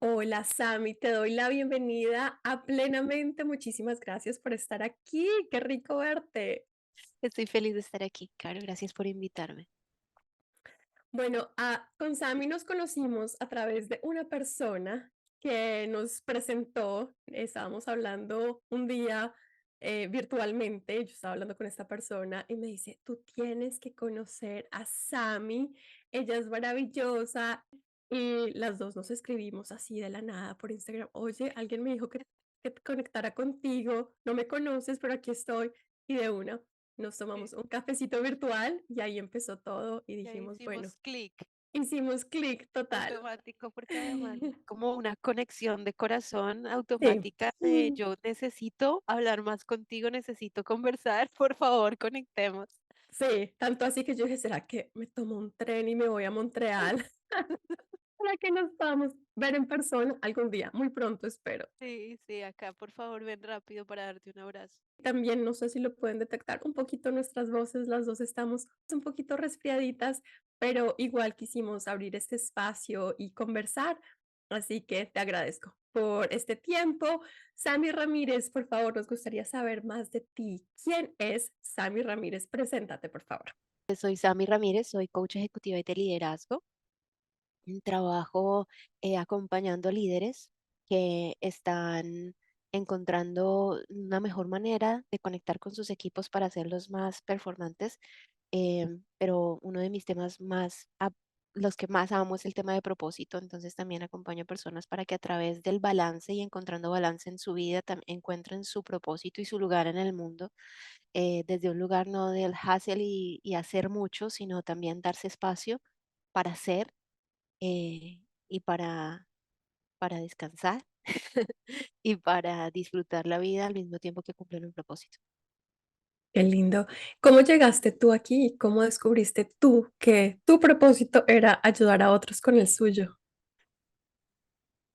Hola Sami, te doy la bienvenida a Plenamente. Muchísimas gracias por estar aquí. Qué rico verte. Estoy feliz de estar aquí, Caro. Gracias por invitarme. Bueno, con Sami nos conocimos a través de una persona que nos presentó. Estábamos hablando un día virtualmente. Yo estaba hablando con esta persona y me dice, tú tienes que conocer a Sami. Ella es maravillosa. Y las dos nos escribimos así de la nada por Instagram. Oye, alguien me dijo que te conectara contigo. No me conoces, pero aquí estoy. Y de una. Nos Sí. tomamos un cafecito virtual y ahí empezó todo y Ya dijimos, bueno, hicimos clic hicimos clic total. automático porque además es como una conexión de corazón Sí, automática de yo necesito hablar más contigo, necesito conversar, por favor, conectemos. sí, tanto así que yo dije, ¿será que me tomo un tren y me voy a Montreal? ¿Para que nos podamos ver en persona algún día? Muy pronto, espero. Sí, sí, acá, por favor, ven rápido para darte un abrazo. También no sé si lo pueden detectar un poquito nuestras voces, las dos estamos un poquito resfriaditas, pero igual quisimos abrir este espacio y conversar, así que te agradezco por este tiempo. Sami Ramírez, por favor, nos gustaría saber más de ti. ¿Quién es Sami Ramírez? Preséntate, por favor. Soy Sami Ramírez, soy coach ejecutiva y de liderazgo. Trabajo acompañando líderes que están encontrando una mejor manera de conectar con sus equipos para hacerlos más performantes. Pero uno de mis temas los que más amo es el tema de propósito. Entonces también acompaño a personas para que a través del balance y encontrando balance en su vida encuentren su propósito y su lugar en el mundo, desde un lugar no del hustle y hacer mucho, sino también darse espacio para hacer, y para descansar y para disfrutar la vida al mismo tiempo que cumplen un propósito. Qué lindo. ¿Cómo llegaste tú aquí? ¿Cómo descubriste tú que tu propósito era ayudar a otros con el suyo?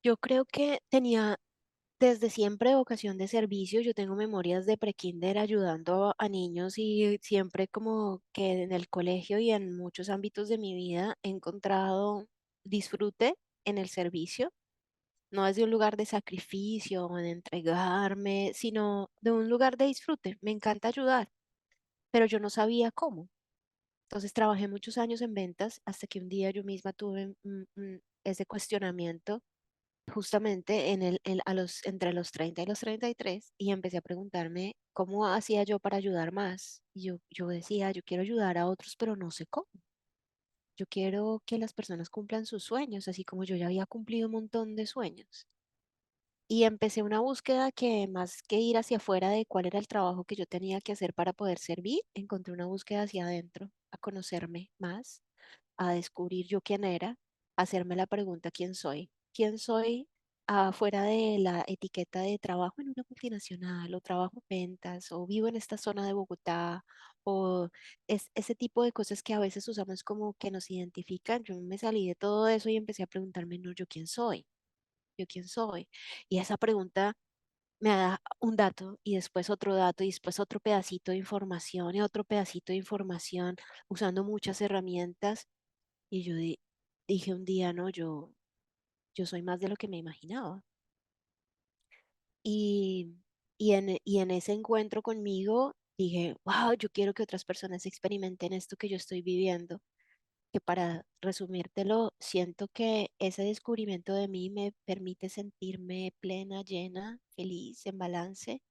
Yo creo que tenía desde siempre vocación de servicio. Yo tengo memorias de prekinder ayudando a niños y siempre como que en el colegio y en muchos ámbitos de mi vida he encontrado disfrute en el servicio. No es de un lugar de sacrificio o de entregarme, sino de un lugar de disfrute. Me encanta ayudar, pero yo no sabía cómo. Entonces trabajé muchos años en ventas hasta que un día yo misma tuve ese cuestionamiento justamente entre los 30 y los 33 y empecé a preguntarme cómo hacía yo para ayudar más. Y yo decía, yo quiero ayudar a otros, pero no sé cómo. Yo quiero que las personas cumplan sus sueños, así como yo ya había cumplido un montón de sueños. Y empecé una búsqueda que más que ir hacia afuera de cuál era el trabajo que yo tenía que hacer para poder servir, encontré una búsqueda hacia adentro, a conocerme más, a descubrir yo quién era, a hacerme la pregunta quién soy. ¿Quién soy afuera de la etiqueta de trabajo en una multinacional o trabajo en ventas o vivo en esta zona de Bogotá o ese tipo de cosas que a veces usamos como que nos identifican? Yo me salí de todo eso y empecé a preguntarme, no, yo quién soy, yo quién soy. Y esa pregunta me da un dato y después otro dato y después otro pedacito de información y otro pedacito de información usando muchas herramientas. Y dije un día, no, yo soy más de lo que me imaginaba. Y, y en ese encuentro conmigo dije, wow, yo quiero que otras personas experimenten esto que yo estoy viviendo. Que para resumírtelo, siento que ese descubrimiento de mí me permite sentirme plena, llena, feliz, en balance,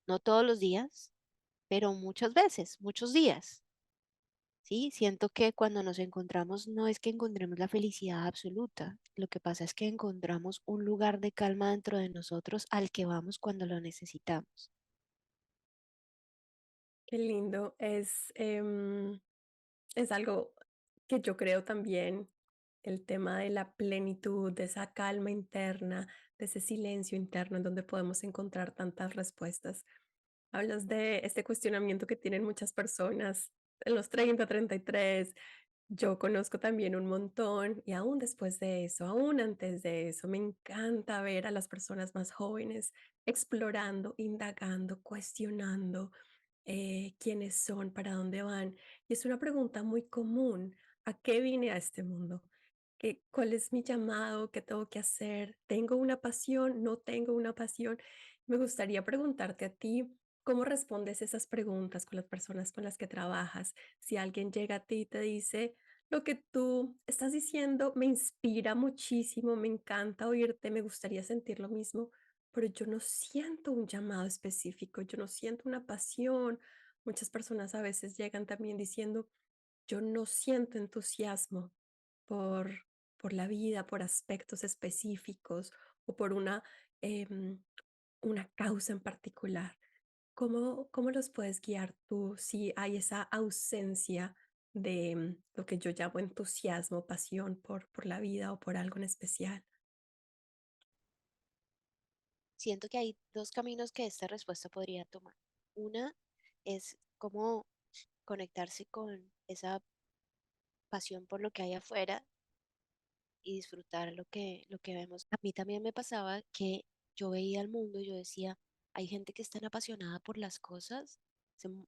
no todos los días, pero muchas veces, muchos días. Sí, siento que cuando nos encontramos no es que encontremos la felicidad absoluta, lo que pasa es que encontramos un lugar de calma dentro de nosotros al que vamos cuando lo necesitamos. Qué lindo. Es algo que yo creo también, el tema de la plenitud, de esa calma interna, de ese silencio interno en donde podemos encontrar tantas respuestas. Hablas de este cuestionamiento que tienen muchas personas en los 30, 33. Yo conozco también un montón y aún después de eso, aún antes de eso, me encanta ver a las personas más jóvenes explorando, indagando, cuestionando quiénes son, para dónde van. Y es una pregunta muy común: ¿a qué vine a este mundo? ¿Cuál es mi llamado? ¿Qué tengo que hacer? ¿Tengo una pasión? ¿No tengo una pasión? Me gustaría preguntarte a ti, ¿cómo respondes esas preguntas con las personas con las que trabajas? Si alguien llega a ti y te dice, lo que tú estás diciendo me inspira muchísimo, me encanta oírte, me gustaría sentir lo mismo, pero yo no siento un llamado específico, yo no siento una pasión. Muchas personas a veces llegan también diciendo, yo no siento entusiasmo por, por la vida, por aspectos específicos o por una causa en particular. ¿Cómo los puedes guiar tú si hay esa ausencia de lo que yo llamo entusiasmo, pasión por la vida o por algo en especial? Siento que hay dos caminos que esta respuesta podría tomar. Una es cómo conectarse con esa pasión por lo que hay afuera y disfrutar lo que vemos. A mí también me pasaba que yo veía el mundo y yo decía, hay gente que es tan apasionada por las cosas,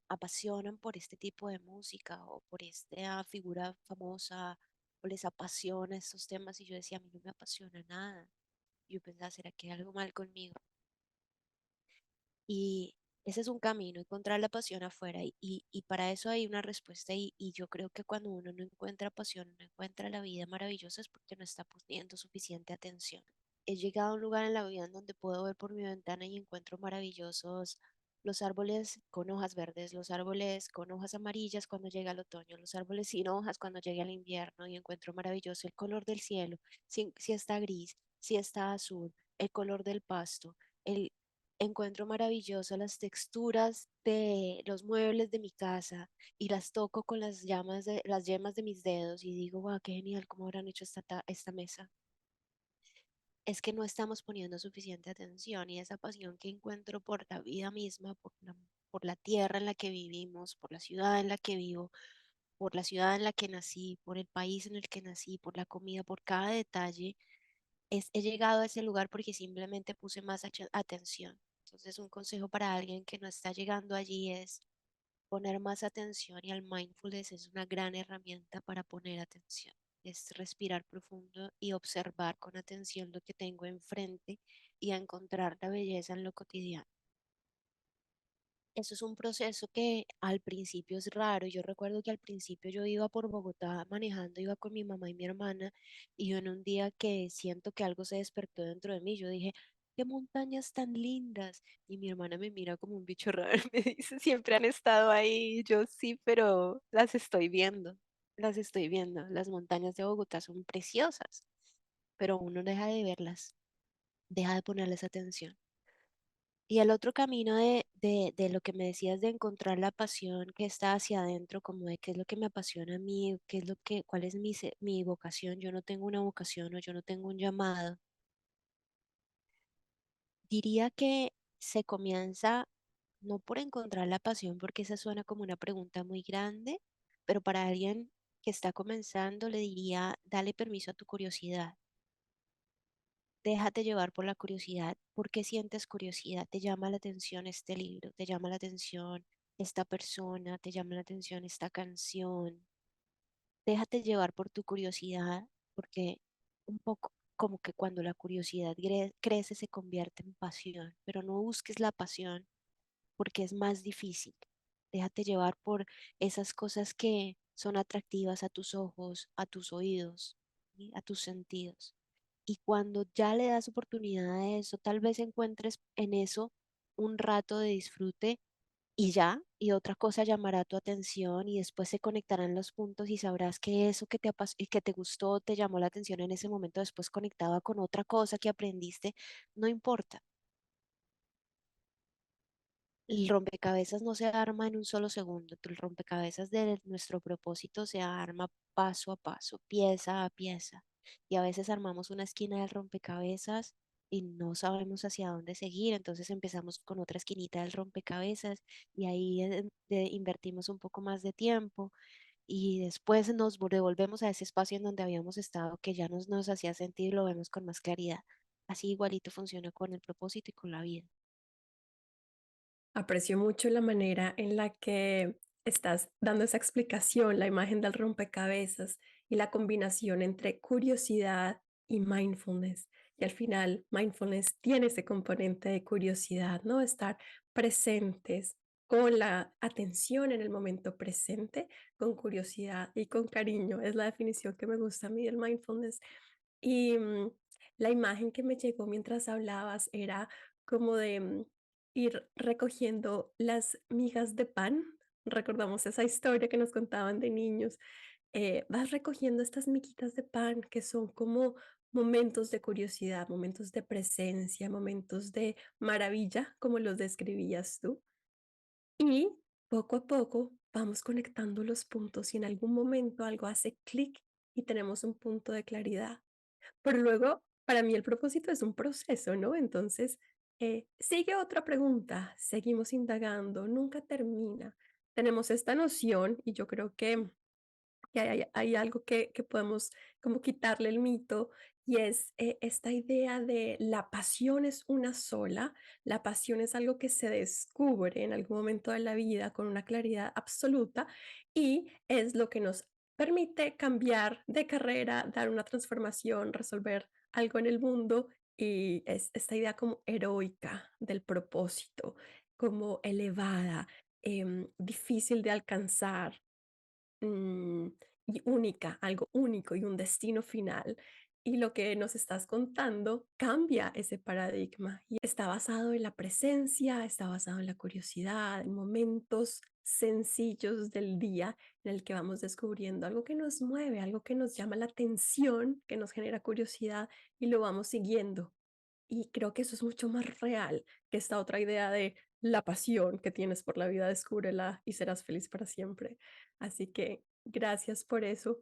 apasionan por este tipo de música o por esta figura famosa o les apasiona estos temas y yo decía, a mí no me apasiona nada. Y yo pensaba, ¿será que hay algo mal conmigo? Y ese es un camino, encontrar la pasión afuera. Y para eso hay una respuesta. Y yo creo que cuando uno no encuentra pasión, no encuentra la vida maravillosa, es porque no está poniendo suficiente atención. He llegado a un lugar en la vida en donde puedo ver por mi ventana y encuentro maravillosos los árboles con hojas verdes, los árboles con hojas amarillas cuando llega el otoño, los árboles sin hojas cuando llega el invierno y encuentro maravilloso el color del cielo, si está gris, si está azul, el color del pasto, el, encuentro maravilloso las texturas de los muebles de mi casa y las toco con las yemas de mis dedos y digo, wow, qué genial, cómo habrán hecho esta mesa. Es que no estamos poniendo suficiente atención y esa pasión que encuentro por la vida misma, por la tierra en la que vivimos, por la ciudad en la que vivo, por la ciudad en la que nací, por el país en el que nací, por la comida, por cada detalle he llegado a ese lugar porque simplemente puse más atención. Entonces, un consejo para alguien que no está llegando allí es poner más atención y el mindfulness es una gran herramienta para poner atención. Es respirar profundo y observar con atención lo que tengo enfrente y a encontrar la belleza en lo cotidiano. Eso es un proceso que al principio es raro. Yo recuerdo que al principio yo iba por Bogotá manejando, iba con mi mamá y mi hermana, y yo en un día que siento que algo se despertó dentro de mí, yo dije, qué montañas tan lindas. Y mi hermana me mira como un bicho raro, me dice, siempre han estado ahí. Y yo sí, pero las estoy viendo, las estoy viendo. Las montañas de Bogotá son preciosas, pero uno deja de verlas, deja de ponerles atención. Y el otro camino de lo que me decías de encontrar la pasión que está hacia adentro, como de qué es lo que me apasiona a mí, qué es lo que, cuál es mi vocación. Yo no tengo una vocación o yo no tengo un llamado. Diría que se comienza no por encontrar la pasión, porque esa suena como una pregunta muy grande, pero para alguien que está comenzando le diría, dale permiso a tu curiosidad. Déjate llevar por la curiosidad. ¿Por qué sientes curiosidad? ¿Te llama la atención este libro? ¿Te llama la atención esta persona? ¿Te llama la atención esta canción? Déjate llevar por tu curiosidad, porque un poco como que cuando la curiosidad crece se convierte en pasión, pero no busques la pasión porque es más difícil. Déjate llevar por esas cosas que son atractivas a tus ojos, a tus oídos, ¿sí? A tus sentidos. Y cuando ya le das oportunidad a eso, tal vez encuentres en eso un rato de disfrute y ya, y otra cosa llamará tu atención y después se conectarán los puntos y sabrás que eso que te gustó, te llamó la atención en ese momento, después conectaba con otra cosa que aprendiste, no importa. El rompecabezas no se arma en un solo segundo, el rompecabezas de nuestro propósito se arma paso a paso, pieza a pieza. Y a veces armamos una esquina del rompecabezas y no sabemos hacia dónde seguir, entonces empezamos con otra esquinita del rompecabezas y ahí invertimos un poco más de tiempo y después devolvemos a ese espacio en donde habíamos estado que ya nos hacía sentir y lo vemos con más claridad. Así igualito funciona con el propósito y con la vida. Aprecio mucho la manera en la que estás dando esa explicación, la imagen del rompecabezas y la combinación entre curiosidad y mindfulness. Y al final, mindfulness tiene ese componente de curiosidad, ¿no? Estar presentes con la atención en el momento presente, con curiosidad y con cariño. Es la definición que me gusta a mí del mindfulness. Y la imagen que me llegó mientras hablabas era como de ir recogiendo las migas de pan. Recordamos esa historia que nos contaban de niños. Vas recogiendo estas miguitas de pan que son como momentos de curiosidad, momentos de presencia, momentos de maravilla, como los describías tú. Y poco a poco vamos conectando los puntos y en algún momento algo hace clic y tenemos un punto de claridad. Pero luego, para mí el propósito es un proceso, ¿no? Entonces, sigue otra pregunta, seguimos indagando, nunca termina. Tenemos esta noción y yo creo que hay algo que podemos como quitarle el mito y es esta idea de la pasión es una sola, la pasión es algo que se descubre en algún momento de la vida con una claridad absoluta y es lo que nos permite cambiar de carrera, dar una transformación, resolver algo en el mundo y es esta idea como heroica del propósito, como elevada, difícil de alcanzar, mm, y única, algo único y un destino final. Y lo que nos estás contando cambia ese paradigma y está basado en la presencia, está basado en la curiosidad, en momentos sencillos del día en el que vamos descubriendo algo que nos mueve, algo que nos llama la atención, que nos genera curiosidad y lo vamos siguiendo. Y creo que eso es mucho más real que esta otra idea de la pasión que tienes por la vida, descúbrela y serás feliz para siempre. Así que gracias por eso.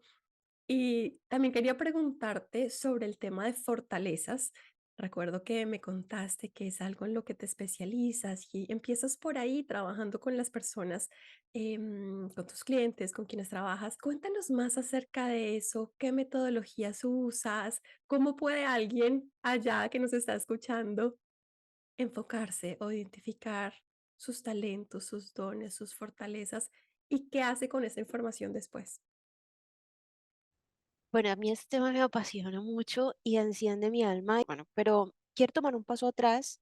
Y también quería preguntarte sobre el tema de fortalezas. Recuerdo que me contaste que es algo en lo que te especializas y empiezas por ahí trabajando con las personas, con tus clientes, con quienes trabajas. Cuéntanos más acerca de eso, qué metodologías usas, cómo puede alguien allá que nos está escuchando enfocarse o identificar sus talentos, sus dones, sus fortalezas y qué hace con esa información después. Bueno, a mí este tema me apasiona mucho y enciende mi alma. Bueno, pero quiero tomar un paso atrás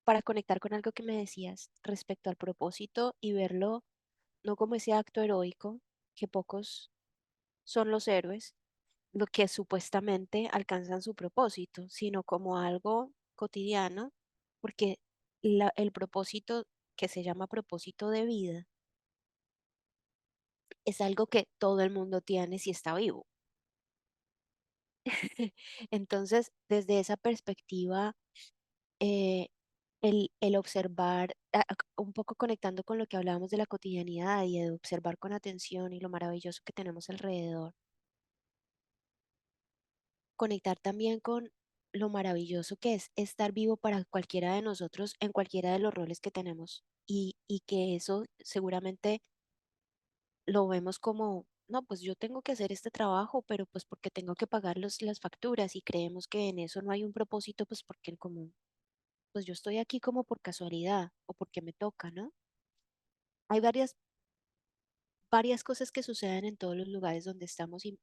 para conectar con algo que me decías respecto al propósito y verlo no como ese acto heroico, que pocos son los héroes, lo que supuestamente alcanzan su propósito, sino como algo cotidiano, porque el propósito que se llama propósito de vida es algo que todo el mundo tiene si está vivo. Entonces, desde esa perspectiva, eh, el observar, un poco conectando con lo que hablábamos de la cotidianidad y de observar con atención y lo maravilloso que tenemos alrededor, conectar también con lo maravilloso que es estar vivo para cualquiera de nosotros en cualquiera de los roles que tenemos y que eso seguramente lo vemos como, no, pues yo tengo que hacer este trabajo, pero pues porque tengo que pagar las facturas y creemos que en eso no hay un propósito, pues porque como, pues yo estoy aquí como por casualidad o porque me toca, ¿no? Hay varias cosas que suceden en todos los lugares donde estamos y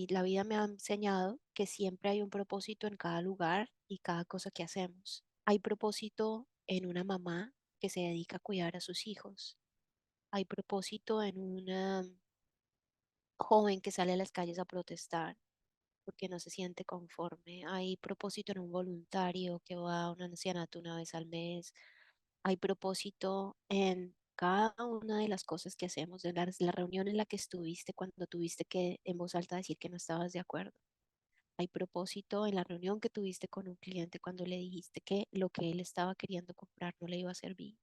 la vida me ha enseñado que siempre hay un propósito en cada lugar y cada cosa que hacemos. Hay propósito en una mamá que se dedica a cuidar a sus hijos. Hay propósito en una joven que sale a las calles a protestar porque no se siente conforme. Hay propósito en un voluntario que va a un ancianato una vez al mes. Hay propósito en cada una de las cosas que hacemos, en la reunión en la que estuviste cuando tuviste que en voz alta decir que no estabas de acuerdo. Hay propósito en la reunión que tuviste con un cliente cuando le dijiste que lo que él estaba queriendo comprar no le iba a servir.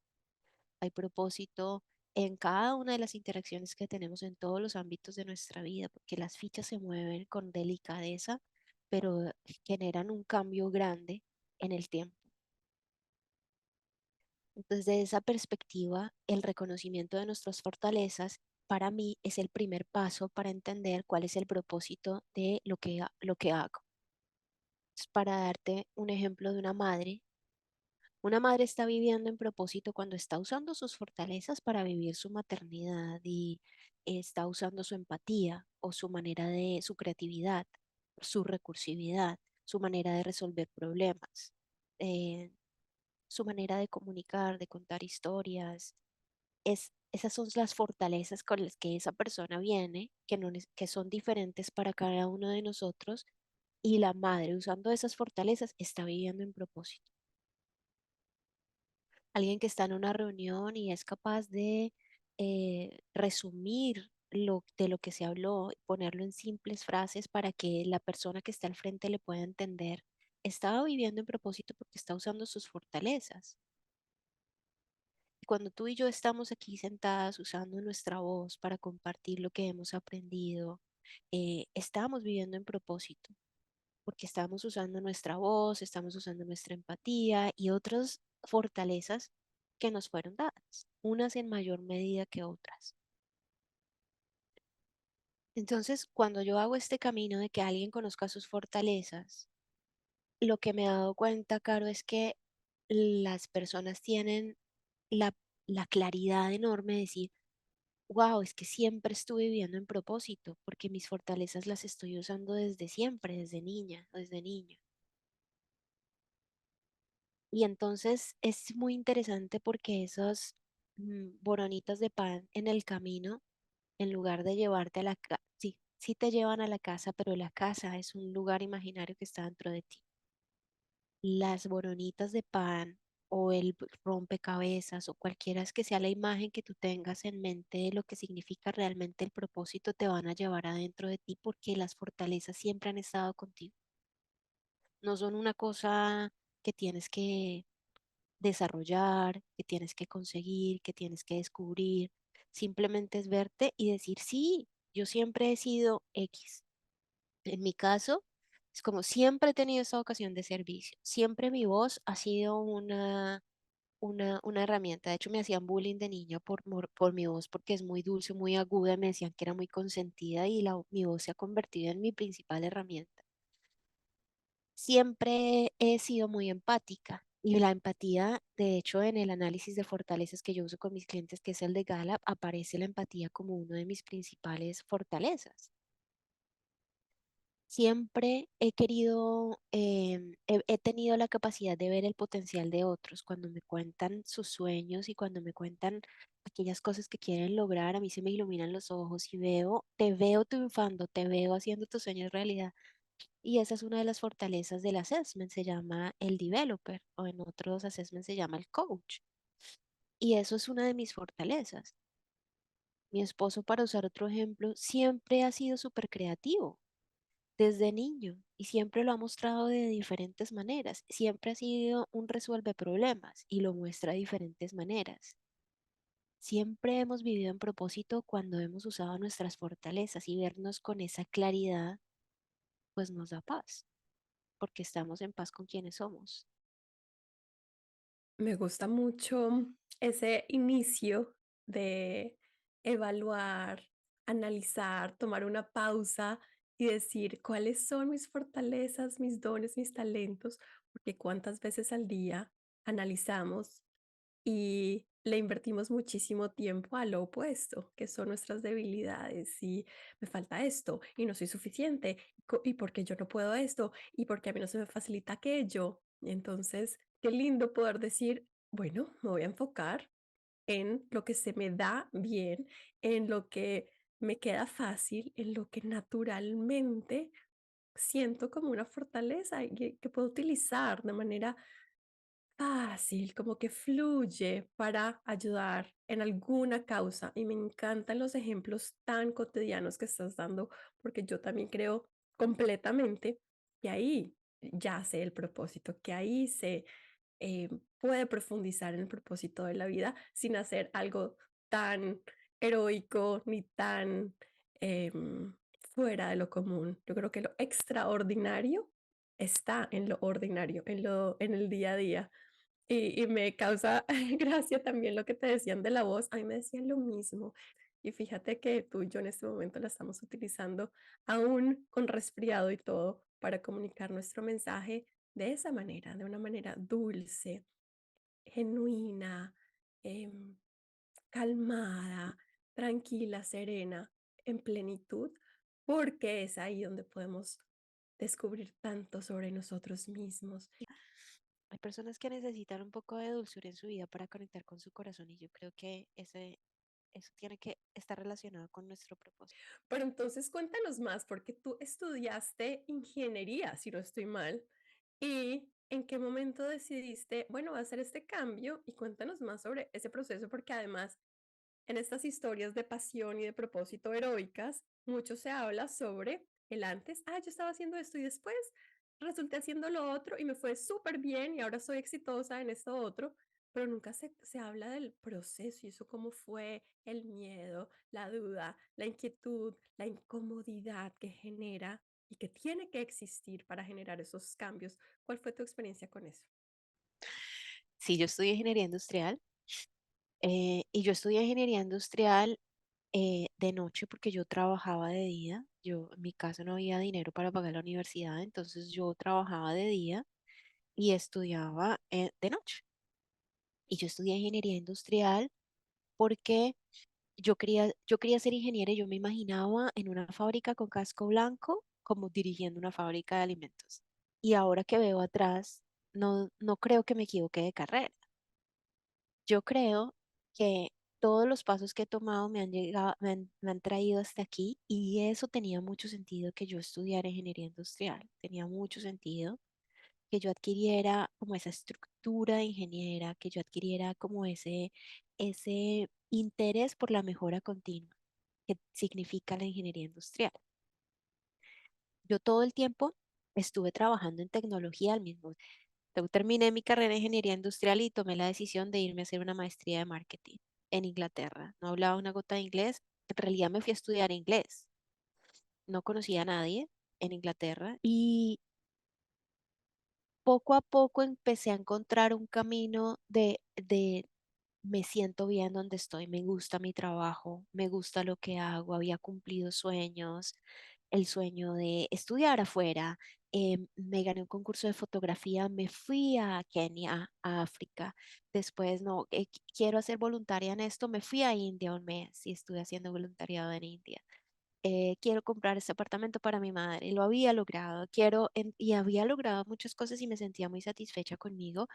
Hay propósito en cada una de las interacciones que tenemos en todos los ámbitos de nuestra vida, porque las fichas se mueven con delicadeza, pero generan un cambio grande en el tiempo. Entonces, desde esa perspectiva, el reconocimiento de nuestras fortalezas para mí es el primer paso para entender cuál es el propósito de lo que hago. Entonces, para darte un ejemplo de una madre está viviendo en propósito cuando está usando sus fortalezas para vivir su maternidad está usando su empatía o su manera de su creatividad, su recursividad, su manera de resolver problemas, eh, su manera de comunicar, de contar historias. Esas son las fortalezas con las que esa persona viene, que, no, que son diferentes para cada uno de nosotros, y la madre usando esas fortalezas está viviendo en propósito. Alguien que está en una reunión y es capaz de resumir de lo que se habló, ponerlo en simples frases para que la persona que está al frente le pueda entender, estaba viviendo en propósito porque está usando sus fortalezas. Y cuando tú y yo estamos aquí sentadas usando nuestra voz para compartir lo que hemos aprendido, estamos viviendo en propósito porque estamos usando nuestra voz, estamos usando nuestra empatía y otras fortalezas que nos fueron dadas, unas en mayor medida que otras. Entonces, cuando yo hago este camino de que alguien conozca sus fortalezas, lo que me he dado cuenta, Caro, es que las personas tienen la, la claridad enorme de decir, wow, es que siempre estuve viviendo en propósito, porque mis fortalezas las estoy usando desde siempre, desde niña, desde niño. Y entonces es muy interesante porque esos boronitos de pan en el camino, en lugar de llevarte a la casa, sí, sí te llevan a la casa, pero la casa es un lugar imaginario que está dentro de ti. Las boronitas de pan o el rompecabezas o cualquiera que sea la imagen que tú tengas en mente de lo que significa realmente el propósito, te van a llevar adentro de ti porque las fortalezas siempre han estado contigo. No son una cosa que tienes que desarrollar, que tienes que conseguir, que tienes que descubrir. Simplemente es verte y decir, sí, yo siempre he sido X. En mi caso, es como siempre he tenido esa vocación de servicio. Siempre mi voz ha sido una herramienta. De hecho, me hacían bullying de niña por mi voz porque es muy dulce, muy aguda. Me decían que era muy consentida y mi voz se ha convertido en mi principal herramienta. Siempre he sido muy empática y la empatía, de hecho, en el análisis de fortalezas que yo uso con mis clientes, que es el de Gallup, aparece la empatía como una de mis principales fortalezas. Siempre he querido, he tenido la capacidad de ver el potencial de otros cuando me cuentan sus sueños y cuando me cuentan aquellas cosas que quieren lograr, a mí se me iluminan los ojos y te veo triunfando, te veo haciendo tus sueños realidad. Y esa es una de las fortalezas del assessment, se llama el developer o en otros assessments se llama el coach. Y eso es una de mis fortalezas. Mi esposo, para usar otro ejemplo, siempre ha sido súper creativo desde niño y siempre lo ha mostrado de diferentes maneras. Siempre ha sido un resuelve problemas y lo muestra de diferentes maneras. Siempre hemos vivido en propósito cuando hemos usado nuestras fortalezas y vernos con esa claridad, pues nos da paz, porque estamos en paz con quienes somos. Me gusta mucho ese inicio de evaluar, analizar, tomar una pausa y decir cuáles son mis fortalezas, mis dones, mis talentos, porque cuántas veces al día analizamos y le invertimos muchísimo tiempo a lo opuesto, que son nuestras debilidades y me falta esto y no soy suficiente y porque yo no puedo esto y porque a mí no se me facilita aquello. Entonces, qué lindo poder decir, bueno, me voy a enfocar en lo que se me da bien, en lo que me queda fácil, en lo que naturalmente siento como una fortaleza y que puedo utilizar de manera fácil, como que fluye para ayudar en alguna causa. Y me encantan los ejemplos tan cotidianos que estás dando, porque yo también creo completamente que ahí yace el propósito, que ahí se puede profundizar en el propósito de la vida sin hacer algo tan heroico ni tan fuera de lo común. Yo creo que lo extraordinario está en lo ordinario, en el día a día. Y me causa gracia también lo que te decían de la voz. A mí me decían lo mismo. Y fíjate que tú y yo en este momento la estamos utilizando aún con resfriado y todo para comunicar nuestro mensaje de esa manera, de una manera dulce, genuina, em, calmada. tranquila, serena, en plenitud, porque es ahí donde podemos descubrir tanto sobre nosotros mismos. Hay personas que necesitan un poco de dulzura en su vida para conectar con su corazón y yo creo que eso tiene que estar relacionado con nuestro propósito. Pero entonces cuéntanos más, porque tú estudiaste ingeniería, si no estoy mal, y en qué momento decidiste, bueno, voy a hacer este cambio y cuéntanos más sobre ese proceso, porque además en estas historias de pasión y de propósito heroicas, mucho se habla sobre el antes, yo estaba haciendo esto y después resulté haciendo lo otro y me fue súper bien y ahora soy exitosa en esto otro, pero nunca se habla del proceso y eso cómo fue el miedo, la duda, la inquietud, la incomodidad que genera y que tiene que existir para generar esos cambios. ¿Cuál fue tu experiencia con eso? Sí, yo estudié ingeniería industrial y yo estudié ingeniería industrial de noche porque yo trabajaba de día. Yo en mi casa no había dinero para pagar la universidad, entonces yo trabajaba de día y estudiaba de noche. Y yo estudié ingeniería industrial porque yo quería ser ingeniera y yo me imaginaba en una fábrica con casco blanco como dirigiendo una fábrica de alimentos. Y ahora que veo atrás, no creo que me equivoqué de carrera. Yo creo que todos los pasos que he tomado me han llegado, me han traído hasta aquí y eso tenía mucho sentido que yo estudiara ingeniería industrial. Tenía mucho sentido que yo adquiriera como esa estructura de ingeniera, que yo adquiriera como ese interés por la mejora continua que significa la ingeniería industrial. Yo todo el tiempo estuve trabajando en tecnología al mismo. Yo terminé mi carrera en ingeniería industrial y tomé la decisión de irme a hacer una maestría de marketing en Inglaterra. No hablaba una gota de inglés. En realidad me fui a estudiar inglés. No conocía a nadie en Inglaterra y poco a poco empecé a encontrar un camino de me siento bien donde estoy, me gusta mi trabajo, me gusta lo que hago, había cumplido sueños, el sueño de estudiar afuera, me gané un concurso de fotografía, me fui a Kenia, a África, después no, quiero hacer voluntaria en esto, me fui a India un mes y estuve haciendo voluntariado en India. Quiero comprar este apartamento para mi madre, y lo había logrado, y había logrado muchas cosas y me sentía muy satisfecha conmigo,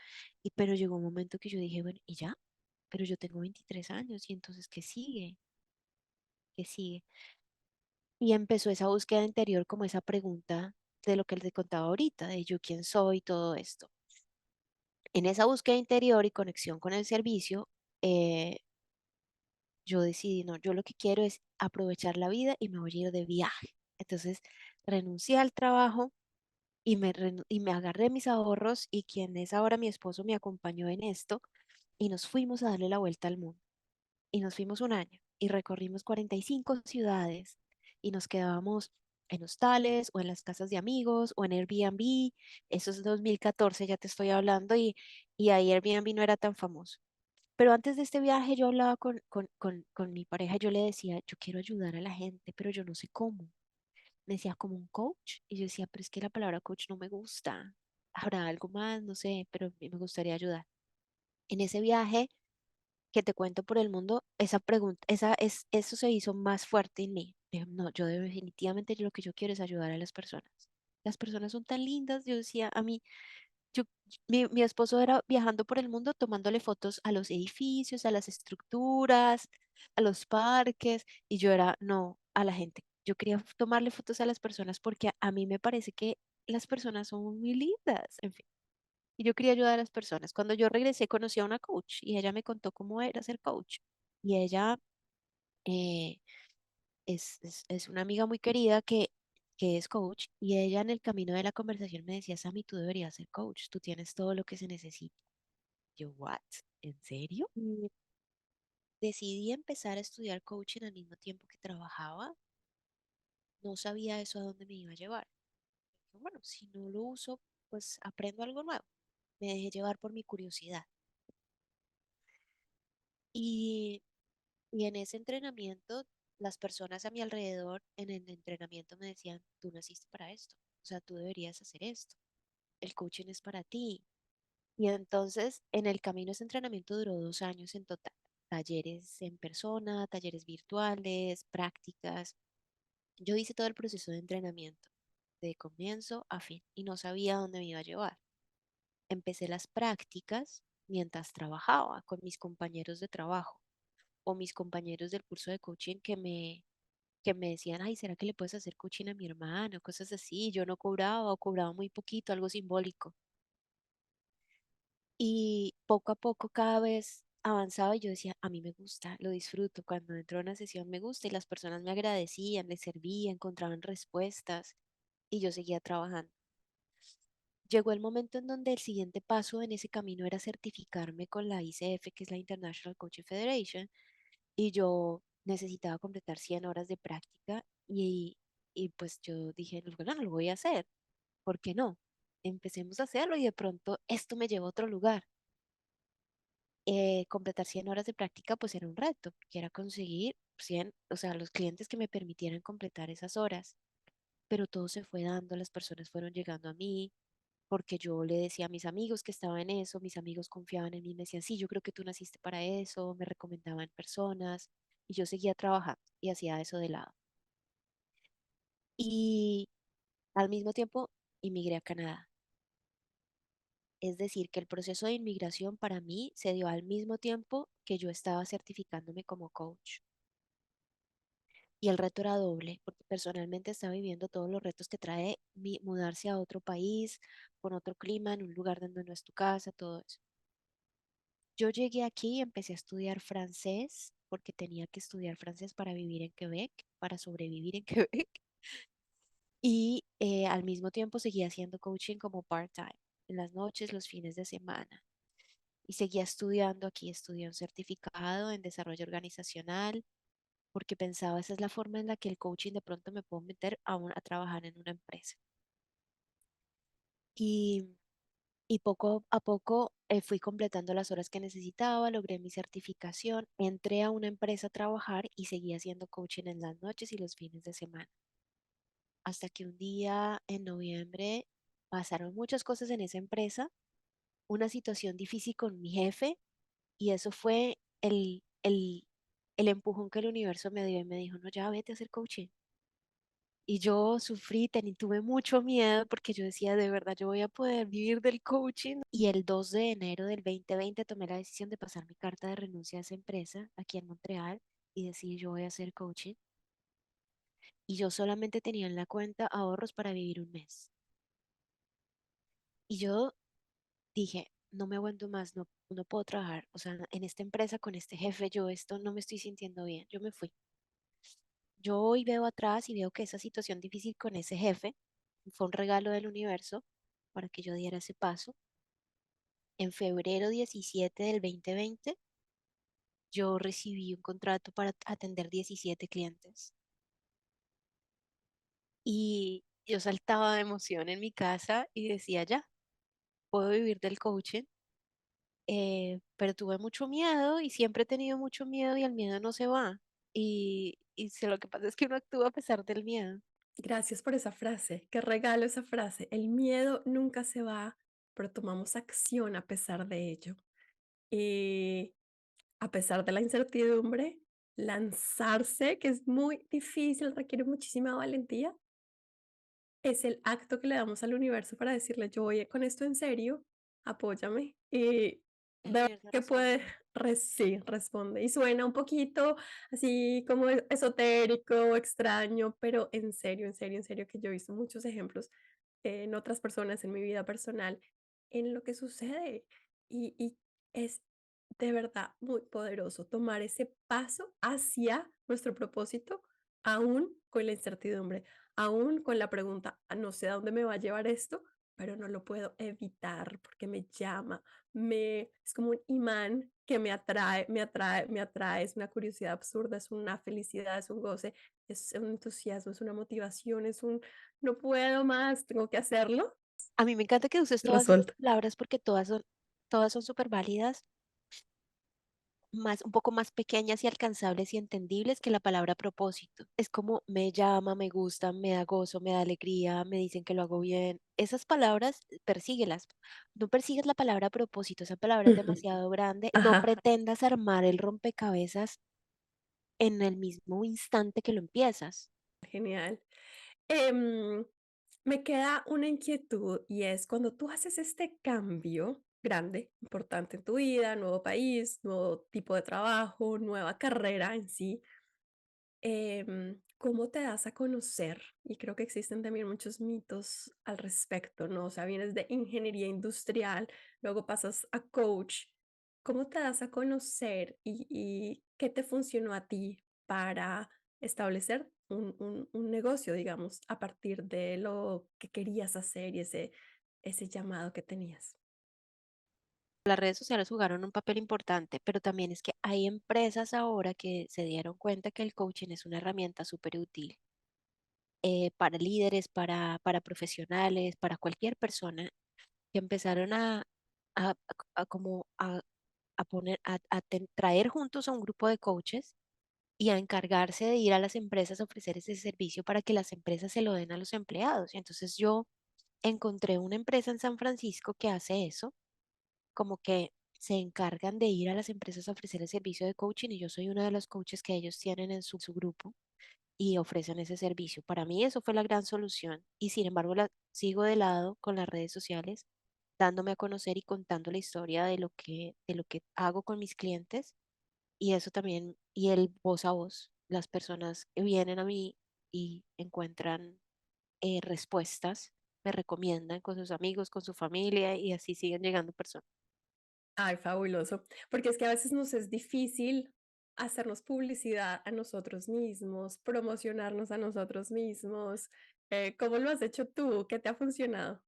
pero llegó un momento que yo dije, bueno, ¿y ya? Pero yo tengo 23 años y entonces, ¿qué sigue? ¿Qué sigue? Y empezó esa búsqueda interior como esa pregunta de lo que les contaba ahorita, de yo quién soy, todo esto. En esa búsqueda interior y conexión con el servicio, eh, yo decidí, no, yo lo que quiero es aprovechar la vida y me voy a ir de viaje. Entonces, renuncié al trabajo y me agarré mis ahorros y quien es ahora mi esposo me acompañó en esto y nos fuimos a darle la vuelta al mundo. Y nos fuimos un año y recorrimos 45 ciudades y nos quedábamos en hostales o en las casas de amigos o en Airbnb. Eso es 2014, ya te estoy hablando, y ahí Airbnb no era tan famoso. Pero antes de este viaje yo hablaba con mi pareja, yo le decía, yo quiero ayudar a la gente, pero yo no sé cómo. Me decía, como un coach. Y yo decía, pero es que la palabra coach no me gusta. Habrá algo más, no sé, pero me gustaría ayudar. En ese viaje que te cuento por el mundo, esa pregunta, eso se hizo más fuerte en mí. Dije, no, definitivamente lo que yo quiero es ayudar a las personas. Las personas son tan lindas, yo decía, a mí, yo, mi esposo era viajando por el mundo tomándole fotos a los edificios, a las estructuras, a los parques, y yo era, no, a la gente. Yo quería tomarle fotos a las personas porque a mí me parece que las personas son muy lindas, en fin. Y yo quería ayudar a las personas. Cuando yo regresé, conocí a una coach y ella me contó cómo era ser coach. Y ella eh, es una amiga muy querida que es coach y ella en el camino de la conversación me decía, Sammy, tú deberías ser coach, tú tienes todo lo que se necesita. Yo, ¿what? ¿En serio? Y decidí empezar a estudiar coaching al mismo tiempo que trabajaba. No sabía eso a dónde me iba a llevar. Bueno, si no lo uso, pues aprendo algo nuevo. Me dejé llevar por mi curiosidad. Y Y en ese entrenamiento, las personas a mi alrededor en el entrenamiento me decían, tú naciste para esto, o sea, tú deberías hacer esto, el coaching es para ti. Y entonces, en el camino ese entrenamiento duró 2 años en total. talleres en persona, talleres virtuales, prácticas. Yo hice todo el proceso de entrenamiento, de comienzo a fin, y no sabía dónde me iba a llevar. Empecé las prácticas mientras trabajaba con mis compañeros de trabajo o mis compañeros del curso de coaching que me decían, ay, ¿será que le puedes hacer coaching a mi hermano? Cosas así. Yo no cobraba o cobraba muy poquito, algo simbólico. Y poco a poco cada vez avanzaba y yo decía, a mí me gusta, lo disfruto. Cuando entro a una sesión me gusta y las personas me agradecían, les servía, encontraban respuestas y yo seguía trabajando. Llegó el momento en donde el siguiente paso en ese camino era certificarme con la ICF, que es la International Coaching Federation, y yo necesitaba completar 100 horas de práctica y pues yo dije, bueno, lo voy a hacer, ¿por qué no? Empecemos a hacerlo y de pronto esto me llevó a otro lugar. Completar 100 horas de práctica pues era un reto, que era conseguir 100, o sea, los clientes que me permitieran completar esas horas, pero todo se fue dando, las personas fueron llegando a mí, porque yo le decía a mis amigos que estaba en eso, mis amigos confiaban en mí, me decían, sí, yo creo que tú naciste para eso, me recomendaban personas y yo seguía trabajando y hacía eso de lado. Y al mismo tiempo inmigré a Canadá. Es decir, que el proceso de inmigración para mí se dio al mismo tiempo que yo estaba certificándome como coach. Y el reto era doble, porque personalmente estaba viviendo todos los retos que trae mudarse a otro país, con otro clima, en un lugar donde no es tu casa, todo eso. Yo llegué aquí y empecé a estudiar francés, porque tenía que estudiar francés para vivir en Quebec, para sobrevivir en Quebec. Y al mismo tiempo seguía haciendo coaching como part-time, en las noches, los fines de semana. Y seguía estudiando, aquí estudié un certificado en desarrollo organizacional, porque pensaba esa es la forma en la que el coaching de pronto me puedo meter a trabajar en una empresa. Y, y poco a poco fui completando las horas que necesitaba, logré mi certificación, entré a una empresa a trabajar y seguí haciendo coaching en las noches y los fines de semana. Hasta que un día en noviembre pasaron muchas cosas en esa empresa, una situación difícil con mi jefe y eso fue el empujón que el universo me dio y me dijo, no, ya vete a hacer coaching. Y yo sufrí, tuve mucho miedo porque yo decía, de verdad, yo voy a poder vivir del coaching. Y el 2 de enero del 2020 tomé la decisión de pasar mi carta de renuncia a esa empresa aquí en Montreal y decir, yo voy a hacer coaching. Y yo solamente tenía en la cuenta ahorros para vivir un mes. Y yo dije, no me aguanto más, no, no puedo trabajar. O sea, en esta empresa con este jefe, yo esto no me estoy sintiendo bien. Yo me fui. Yo hoy veo atrás y veo que esa situación difícil con ese jefe fue un regalo del universo para que yo diera ese paso. En febrero 17 del 2020, yo recibí un contrato para atender 17 clientes y yo saltaba de emoción en mi casa y decía, ya, puedo vivir del coaching, pero tuve mucho miedo y siempre he tenido mucho miedo y el miedo no se va. Lo que pasa es que uno actúa a pesar del miedo. Gracias por esa frase. Qué regalo esa frase. El miedo nunca se va, pero tomamos acción a pesar de ello. Y a pesar de la incertidumbre, lanzarse, que es muy difícil, requiere muchísima valentía, es el acto que le damos al universo para decirle, yo voy con esto en serio, apóyame. Y de El verdad universo que puede, responde. sí, responde. Y suena un poquito así como esotérico, extraño, pero en serio, en serio, en serio, que yo he visto muchos ejemplos en otras personas, en mi vida personal, en lo que sucede. Y es de verdad muy poderoso tomar ese paso hacia nuestro propósito, aún con la incertidumbre, aún con la pregunta, no sé a dónde me va a llevar esto, pero no lo puedo evitar porque me llama, es como un imán que me atrae, me atrae, me atrae, es una curiosidad absurda, es una felicidad, es un goce, es un entusiasmo, es una motivación, es un no puedo más, tengo que hacerlo, A mí me encanta que uses lo todas esas suelto. palabras porque todas son súper válidas. un poco más pequeñas y alcanzables y entendibles que la palabra propósito. Es como me llama, me gusta, me da gozo, me da alegría, me dicen que lo hago bien. Esas palabras, persíguelas. No persigues la palabra propósito, esa palabra es Ujú. demasiado grande. No Ajá, pretendas armar el rompecabezas en el mismo instante que lo empiezas. genial. Em, Me queda una inquietud y es cuando tú haces este cambio grande, importante en tu vida, nuevo país, nuevo tipo de trabajo, nueva carrera en sí, ¿cómo te das a conocer? Y creo que existen también muchos mitos al respecto, ¿no? O sea, vienes de ingeniería industrial, luego pasas a coach. ¿Cómo te das a conocer y qué te funcionó a ti para establecer un negocio, digamos, a partir de lo que querías hacer y ese llamado que tenías? Las redes sociales jugaron un papel importante, pero también es que hay empresas ahora que se dieron cuenta que el coaching es una herramienta súper útil para líderes, para profesionales, para cualquier persona que empezaron a como a poner, traer juntos a un grupo de coaches y a encargarse de ir a las empresas a ofrecer ese servicio para que las empresas se lo den a los empleados. Y entonces yo encontré una empresa en San Francisco que hace eso, como que se encargan de ir a las empresas a ofrecer el servicio de coaching y yo soy una de los coaches que ellos tienen en su grupo y ofrecen ese servicio. Para mí eso fue la gran solución y sin embargo sigo de lado con las redes sociales, dándome a conocer y contando la historia de lo que hago con mis clientes y eso también, y el voz a voz, las personas que vienen a mí y encuentran respuestas, me recomiendan con sus amigos, con su familia y así siguen llegando personas. Ay, fabuloso, porque es que a veces nos es difícil hacernos publicidad a nosotros mismos, promocionarnos a nosotros mismos. ¿Cómo lo has hecho tú? ¿Qué te ha funcionado?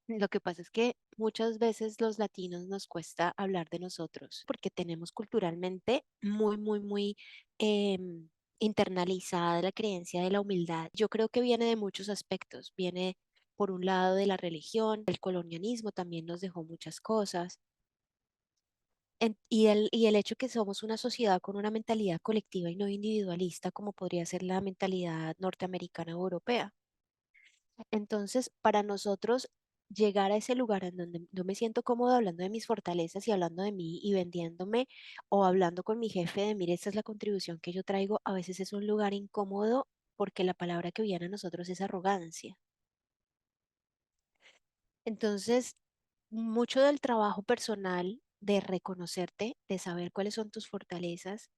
Lo que pasa es que muchas veces los latinos nos cuesta hablar de nosotros porque tenemos culturalmente muy em, internalizada la creencia de la humildad. Yo creo que viene de muchos aspectos. Viene por un lado de la religión, el colonialismo también nos dejó muchas cosas. Y el hecho que somos una sociedad con una mentalidad colectiva y no individualista, como podría ser la mentalidad norteamericana o europea. Entonces, para nosotros llegar a ese lugar en donde yo me siento cómodo hablando de mis fortalezas y hablando de mí y vendiéndome o hablando con mi jefe de, mire, esta es la contribución que yo traigo, a veces es un lugar incómodo porque la palabra que viene a nosotros es arrogancia. Entonces, mucho del trabajo personal de reconocerte, de saber cuáles son tus fortalezas,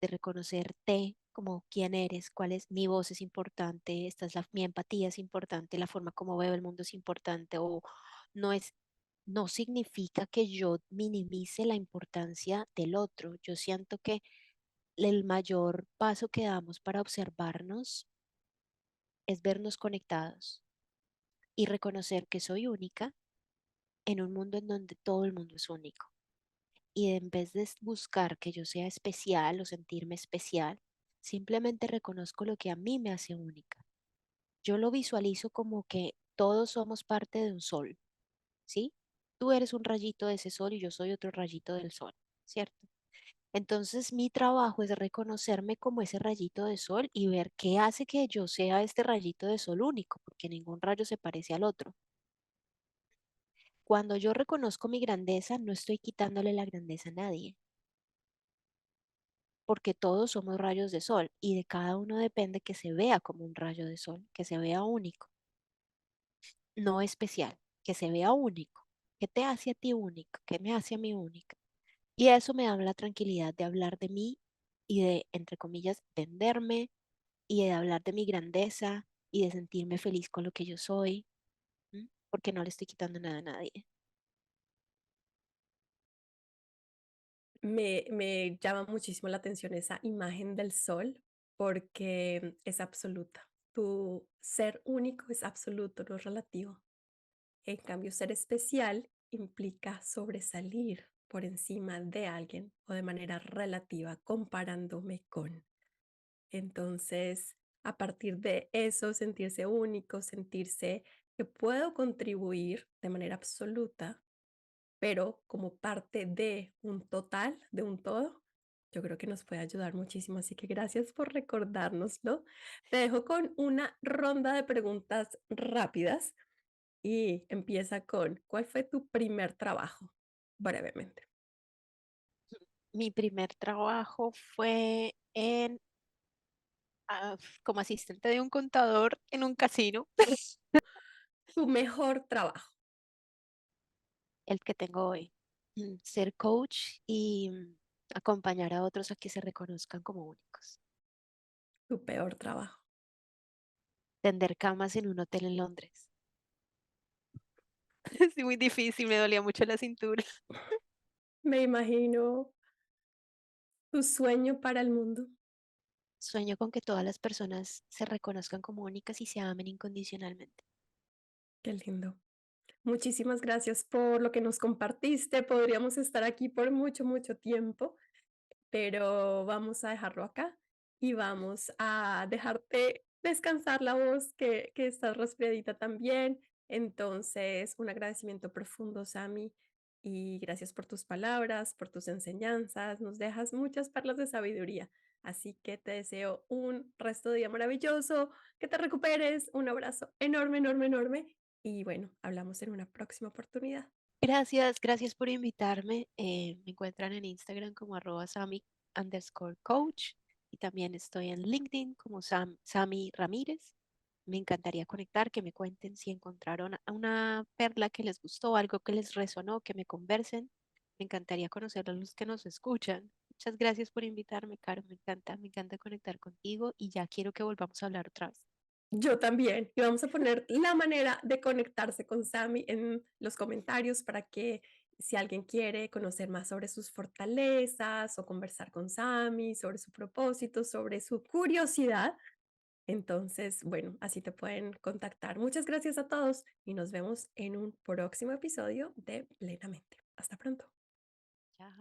de reconocerte como quién eres, cuál es mi voz es importante, mi empatía es importante, la forma como veo el mundo es importante o no es, no significa que yo minimice la importancia del otro. Yo siento que el mayor paso que damos para observarnos es vernos conectados y reconocer que soy única en un mundo en donde todo el mundo es único. Y en vez de buscar que yo sea especial o sentirme especial, simplemente reconozco lo que a mí me hace única. Yo lo visualizo como que todos somos parte de un sol, ¿sí? Tú eres un rayito de ese sol y yo soy otro rayito del sol, ¿cierto? Entonces mi trabajo es reconocerme como ese rayito de sol y ver qué hace que yo sea este rayito de sol único, porque ningún rayo se parece al otro. Cuando yo reconozco mi grandeza, no estoy quitándole la grandeza a nadie, porque todos somos rayos de sol y de cada uno depende que se vea como un rayo de sol, que se vea único, no especial, que se vea único. ¿Qué te hace a ti único? ¿Qué me hace a mí única? Y eso me da la tranquilidad de hablar de mí y de, entre comillas, venderme y de hablar de mi grandeza y de sentirme feliz con lo que yo soy, ¿m? Porque no le estoy quitando nada a nadie. Me llama muchísimo la atención esa imagen del sol porque es absoluta. Tu ser único es absoluto, no es relativo. En cambio, ser especial implica sobresalir por encima de alguien o de manera relativa, comparándome con. Entonces, a partir de eso, sentirse único, sentirse que puedo contribuir de manera absoluta, pero como parte de un total, de un todo, Yo creo que nos puede ayudar muchísimo, así que gracias por recordárnoslo. Te dejo con una ronda de preguntas rápidas y empieza con, ¿cuál fue tu primer trabajo? Brevemente. Mi primer trabajo fue como asistente de un contador en un casino, Tu mejor trabajo, el que tengo hoy. Ser coach y acompañar a otros a que se reconozcan como únicos. tu peor trabajo. Tender camas en un hotel en Londres. Sí, muy difícil, me dolía mucho la cintura. Me imagino tu sueño para el mundo. Sueño con que todas las personas se reconozcan como únicas y se amen incondicionalmente. Qué lindo. Muchísimas gracias por lo que nos compartiste. Podríamos estar aquí por mucho, mucho tiempo, pero vamos a dejarlo acá y vamos a dejarte descansar la voz que estás resfriadita también. Entonces, un agradecimiento profundo, Sami, y gracias por tus palabras, por tus enseñanzas. Nos dejas muchas perlas de sabiduría. Así que te deseo un resto de día maravilloso, que te recuperes, un abrazo enorme, enorme, enorme. Y bueno, hablamos en una próxima oportunidad. Gracias, gracias por invitarme. Me encuentran en Instagram como @Sami_coach y también estoy en LinkedIn como Sami Ramírez. Me encantaría conectar, que me cuenten si encontraron a una perla que les gustó, algo que les resonó, que me conversen. Me encantaría conocer a los que nos escuchan. Muchas gracias por invitarme, Caro. Me encanta conectar contigo y ya quiero que volvamos a hablar otra vez. Yo también. Y vamos a poner la manera de conectarse con Sami en los comentarios para que si alguien quiere conocer más sobre sus fortalezas o conversar con Sami, sobre su propósito, sobre su curiosidad, entonces, bueno, así te pueden contactar. Muchas gracias a todos y nos vemos en un próximo episodio de Plenamente. Hasta pronto.